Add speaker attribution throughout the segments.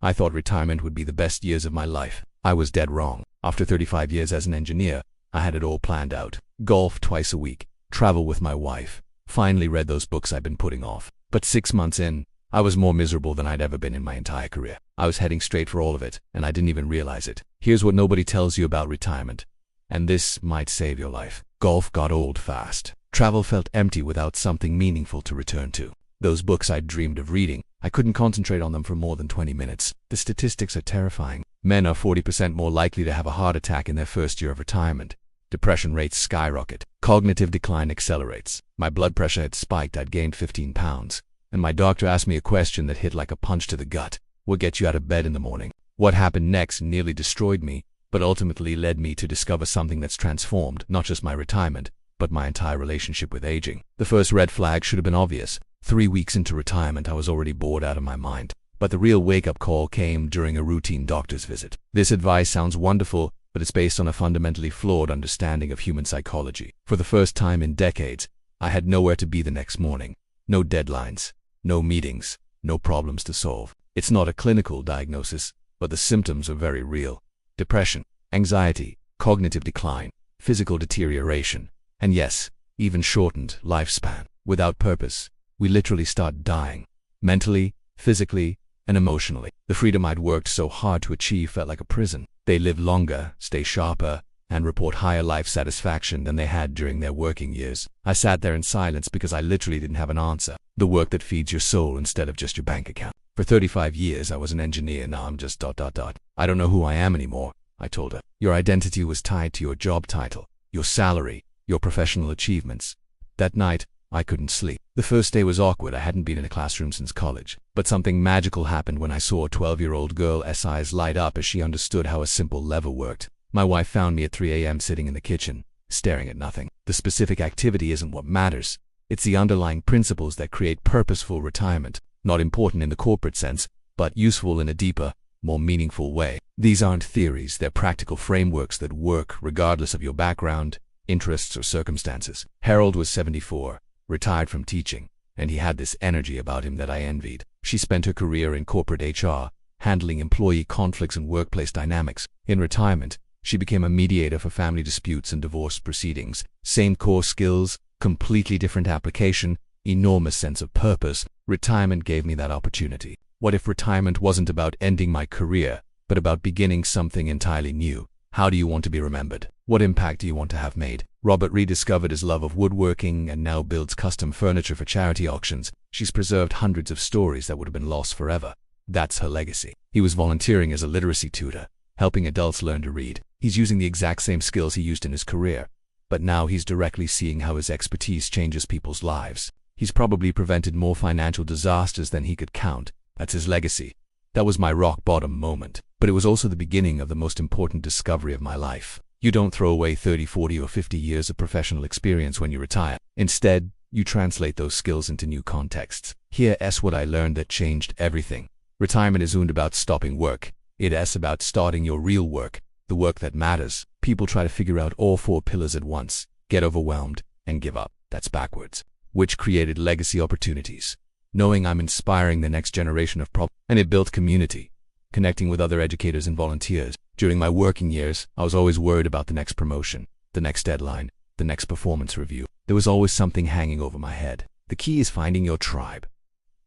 Speaker 1: I thought retirement would be the best years of my life. I was dead wrong. After 35 years as an engineer, I had it all planned out. Golf twice a week, travel with my wife, finally read those books I'd been putting off. But 6 months in, I was more miserable than I'd ever been in my entire career. I was heading straight for all of it, and I didn't even realize it. Here's what nobody tells you about retirement, and this might save your life. Golf got old fast. Travel felt empty without something meaningful to return to. Those books I'd dreamed of reading, I couldn't concentrate on them for more than 20 minutes. The statistics are terrifying. Men are 40% more likely to have a heart attack in their first year of retirement. Depression rates skyrocket. Cognitive decline accelerates. My blood pressure had spiked. I'd gained 15 pounds. And my doctor asked me a question that hit like a punch to the gut. What gets you out of bed in the morning? What happened next nearly destroyed me, but ultimately led me to discover something that's transformed not just my retirement, but my entire relationship with aging. The first red flag should have been obvious. 3 weeks into retirement, I was already bored out of my mind. But the real wake-up call came during a routine doctor's visit. This advice sounds wonderful, but it's based on a fundamentally flawed understanding of human psychology. For the first time in decades, I had nowhere to be the next morning. No deadlines, no meetings, no problems to solve. It's not a clinical diagnosis, but the symptoms are very real. Depression, anxiety, cognitive decline, physical deterioration, and yes, even shortened lifespan. Without purpose, we literally start dying, mentally, physically, and emotionally. The freedom I'd worked so hard to achieve felt like a prison. They live longer, stay sharper, and report higher life satisfaction than they had during their working years. I sat there in silence because I literally didn't have an answer. The work that feeds your soul instead of just your bank account. For 35 years I was an engineer, now I'm just ... I don't know who I am anymore, I told her. Your identity was tied to your job title, your salary, your professional achievements. That night, I couldn't sleep. The first day was awkward. I hadn't been in a classroom since college. But something magical happened when I saw a 12-year-old girl's eyes light up as she understood how a simple lever worked. My wife found me at 3 a.m. sitting in the kitchen, staring at nothing. The specific activity isn't what matters. It's the underlying principles that create purposeful retirement. Not important in the corporate sense, but useful in a deeper, more meaningful way. These aren't theories, they're practical frameworks that work regardless of your background, interests, or circumstances. Harold was 74. Retired from teaching, and he had this energy about him that I envied. She spent her career in corporate HR, handling employee conflicts and workplace dynamics. In retirement, she became a mediator for family disputes and divorce proceedings. Same core skills, completely different application, enormous sense of purpose. Retirement gave me that opportunity. What if retirement wasn't about ending my career, but about beginning something entirely new? How do you want to be remembered? What impact do you want to have made? Robert rediscovered his love of woodworking and now builds custom furniture for charity auctions. She's preserved hundreds of stories that would have been lost forever. That's her legacy. He was volunteering as a literacy tutor, helping adults learn to read. He's using the exact same skills he used in his career, but now he's directly seeing how his expertise changes people's lives. He's probably prevented more financial disasters than he could count. That's his legacy. That was my rock bottom moment, but it was also the beginning of the most important discovery of my life. You don't throw away 30, 40, or 50 years of professional experience when you retire. Instead, you translate those skills into new contexts. Here's what I learned that changed everything. Retirement isn't about stopping work. It's about starting your real work, the work that matters. People try to figure out all 4 pillars at once, get overwhelmed, and give up. That's backwards. Which created legacy opportunities. Knowing I'm inspiring the next generation of and it built community, connecting with other educators and volunteers. During my working years, I was always worried about the next promotion, the next deadline, the next performance review. There was always something hanging over my head. The key is finding your tribe.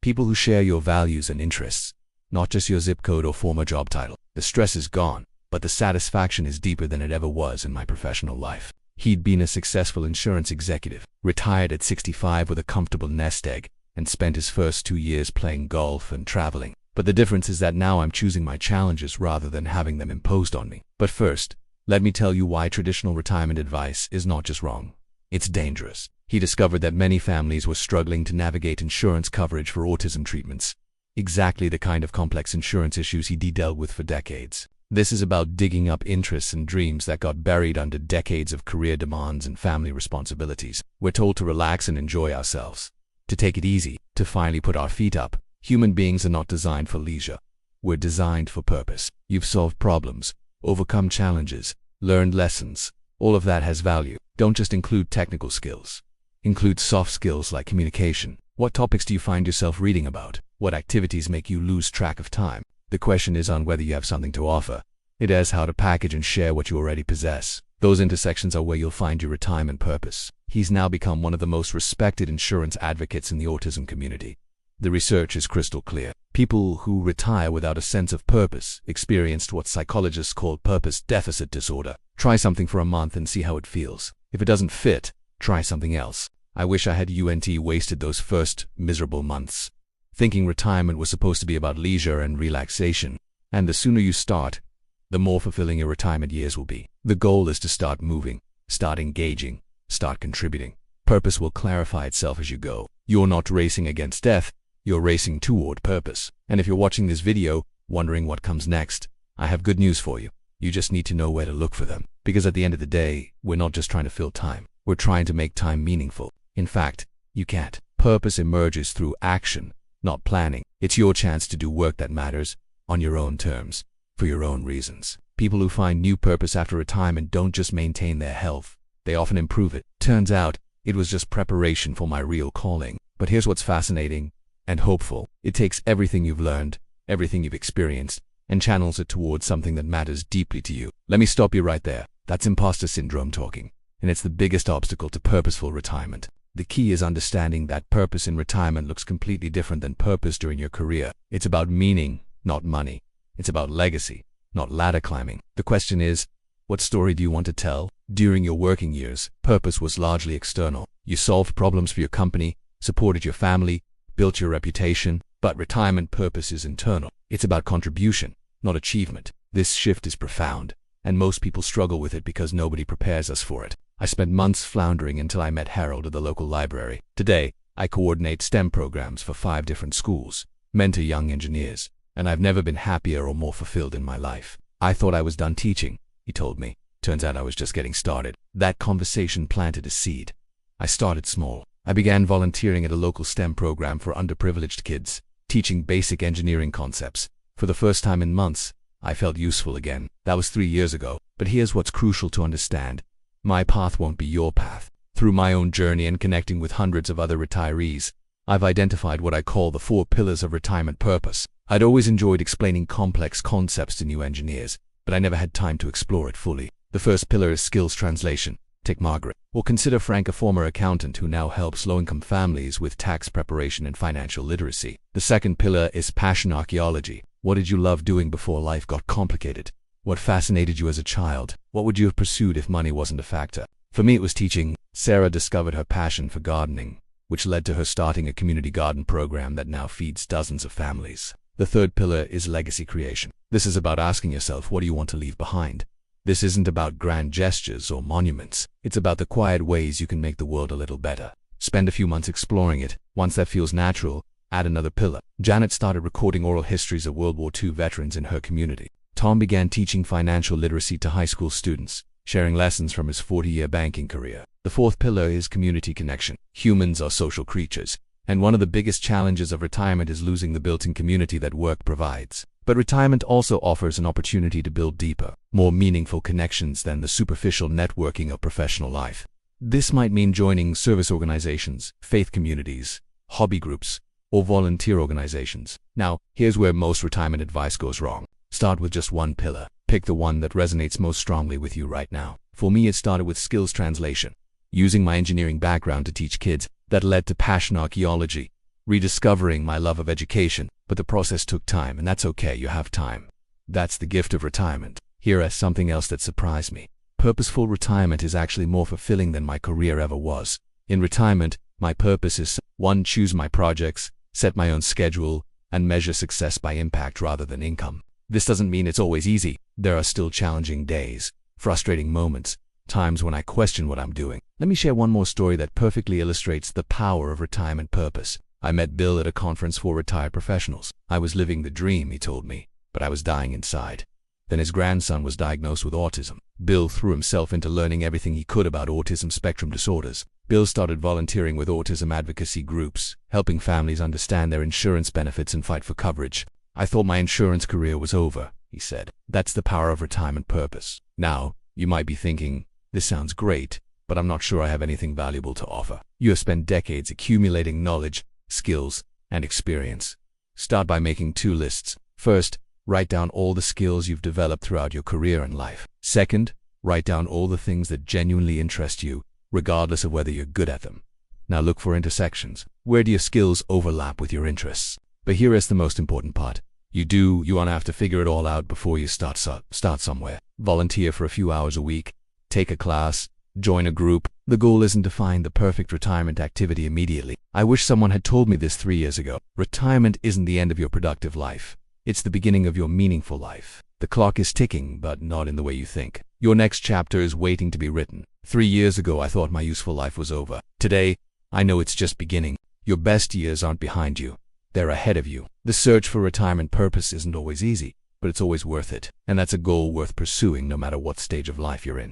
Speaker 1: People who share your values and interests, not just your zip code or former job title. The stress is gone, but the satisfaction is deeper than it ever was in my professional life. He'd been a successful insurance executive, retired at 65 with a comfortable nest egg, and spent his first 2 years playing golf and traveling. But the difference is that now I'm choosing my challenges rather than having them imposed on me. But first, let me tell you why traditional retirement advice is not just wrong. It's dangerous. He discovered that many families were struggling to navigate insurance coverage for autism treatments. Exactly the kind of complex insurance issues he'd dealt with for decades. This is about digging up interests and dreams that got buried under decades of career demands and family responsibilities. We're told to relax and enjoy ourselves, to take it easy, to finally put our feet up. Human beings are not designed for leisure. We're designed for purpose. You've solved problems, overcome challenges, learned lessons. All of that has value. Don't just include technical skills. Include soft skills like communication. What topics do you find yourself reading about? What activities make you lose track of time? The question isn't whether you have something to offer. It is how to package and share what you already possess. Those intersections are where you'll find your retirement purpose. He's now become one of the most respected insurance advocates in the autism community. The research is crystal clear. People who retire without a sense of purpose experienced what psychologists call purpose deficit disorder. Try something for a month and see how it feels. If it doesn't fit, try something else. I wish I had wasted those first miserable months, thinking retirement was supposed to be about leisure and relaxation. And the sooner you start, the more fulfilling your retirement years will be. The goal is to start moving, start engaging, start contributing. Purpose will clarify itself as you go. You're not racing against death, you're racing toward purpose. And if you're watching this video, wondering what comes next, I have good news for you. You just need to know where to look for them. Because at the end of the day, we're not just trying to fill time. We're trying to make time meaningful. In fact, you can't. Purpose emerges through action, not planning. It's your chance to do work that matters, on your own terms, for your own reasons. People who find new purpose after retirement don't just maintain their health, they often improve it. Turns out, it was just preparation for my real calling. But here's what's fascinating and hopeful. It takes everything you've learned, everything you've experienced, and channels it towards something that matters deeply to you. Let me stop you right there. That's imposter syndrome talking, and it's the biggest obstacle to purposeful retirement. The key is understanding that purpose in retirement looks completely different than purpose during your career. It's about meaning, not money. It's about legacy, not ladder climbing. The question is, what story do you want to tell? During your working years, purpose was largely external. You solved problems for your company, supported your family, built your reputation. But retirement purpose is internal. It's about contribution, not achievement. This shift is profound, and most people struggle with it because nobody prepares us for it. I spent months floundering until I met Harold at the local library. Today, I coordinate STEM programs for 5 different schools, mentor young engineers, and I've never been happier or more fulfilled in my life. I thought I was done teaching, he told me. Turns out I was just getting started. That conversation planted a seed. I started small. I began volunteering at a local STEM program for underprivileged kids, teaching basic engineering concepts. For the first time in months, I felt useful again. That was 3 years ago. But here's what's crucial to understand. My path won't be your path. Through my own journey and connecting with hundreds of other retirees, I've identified what I call the 4 pillars of retirement purpose. I'd always enjoyed explaining complex concepts to new engineers, but I never had time to explore it fully. The first pillar is skills translation. Take Margaret. Or consider Frank, a former accountant who now helps low-income families with tax preparation and financial literacy. The second pillar is passion archaeology. What did you love doing before life got complicated? What fascinated you as a child? What would you have pursued if money wasn't a factor? For me, it was teaching. Sarah discovered her passion for gardening, which led to her starting a community garden program that now feeds dozens of families. The third pillar is legacy creation. This is about asking yourself, what do you want to leave behind? This isn't about grand gestures or monuments. It's about the quiet ways you can make the world a little better. Spend a few months exploring it. Once that feels natural, add another pillar. Janet started recording oral histories of World War II veterans in her community. Tom began teaching financial literacy to high school students, sharing lessons from his 40-year banking career. The fourth pillar is community connection. Humans are social creatures, and one of the biggest challenges of retirement is losing the built-in community that work provides. But retirement also offers an opportunity to build deeper, more meaningful connections than the superficial networking of professional life. This might mean joining service organizations, faith communities, hobby groups, or volunteer organizations. Now, here's where most retirement advice goes wrong. Start with just one pillar. Pick the one that resonates most strongly with you right now. For me, it started with skills translation. Using my engineering background to teach kids, that led to passion archaeology, rediscovering my love of education. But the process took time, and that's okay, you have time. That's the gift of retirement. Here is something else that surprised me. Purposeful retirement is actually more fulfilling than my career ever was. In retirement, my purpose is 1. Choose my projects, set my own schedule, and measure success by impact rather than income. This doesn't mean it's always easy. There are still challenging days, frustrating moments, times when I question what I'm doing. Let me share one more story that perfectly illustrates the power of retirement purpose. I met Bill at a conference for retired professionals. I was living the dream, he told me, but I was dying inside. Then his grandson was diagnosed with autism. Bill threw himself into learning everything he could about autism spectrum disorders. Bill started volunteering with autism advocacy groups, helping families understand their insurance benefits and fight for coverage. I thought my insurance career was over, he said. That's the power of retirement purpose. Now, you might be thinking, this sounds great, but I'm not sure I have anything valuable to offer. You have spent decades accumulating knowledge, skills, and experience. Start by making 2 lists. First, Write down all the skills you've developed throughout your career and life. Second, write down all the things that genuinely interest you, regardless of whether you're good at them. Now look for intersections. Where do your skills overlap with your interests? But here is the most important part. You won't have to figure it all out before you start somewhere. Volunteer for a few hours a week. Take a class. Join a group. The goal isn't to find the perfect retirement activity immediately. I wish someone had told me this 3 years ago. Retirement isn't the end of your productive life. It's the beginning of your meaningful life. The clock is ticking, but not in the way you think. Your next chapter is waiting to be written. 3 years ago, I thought my useful life was over. Today, I know it's just beginning. Your best years aren't behind you. They're ahead of you. The search for retirement purpose isn't always easy, but it's always worth it. And that's a goal worth pursuing no matter what stage of life you're in.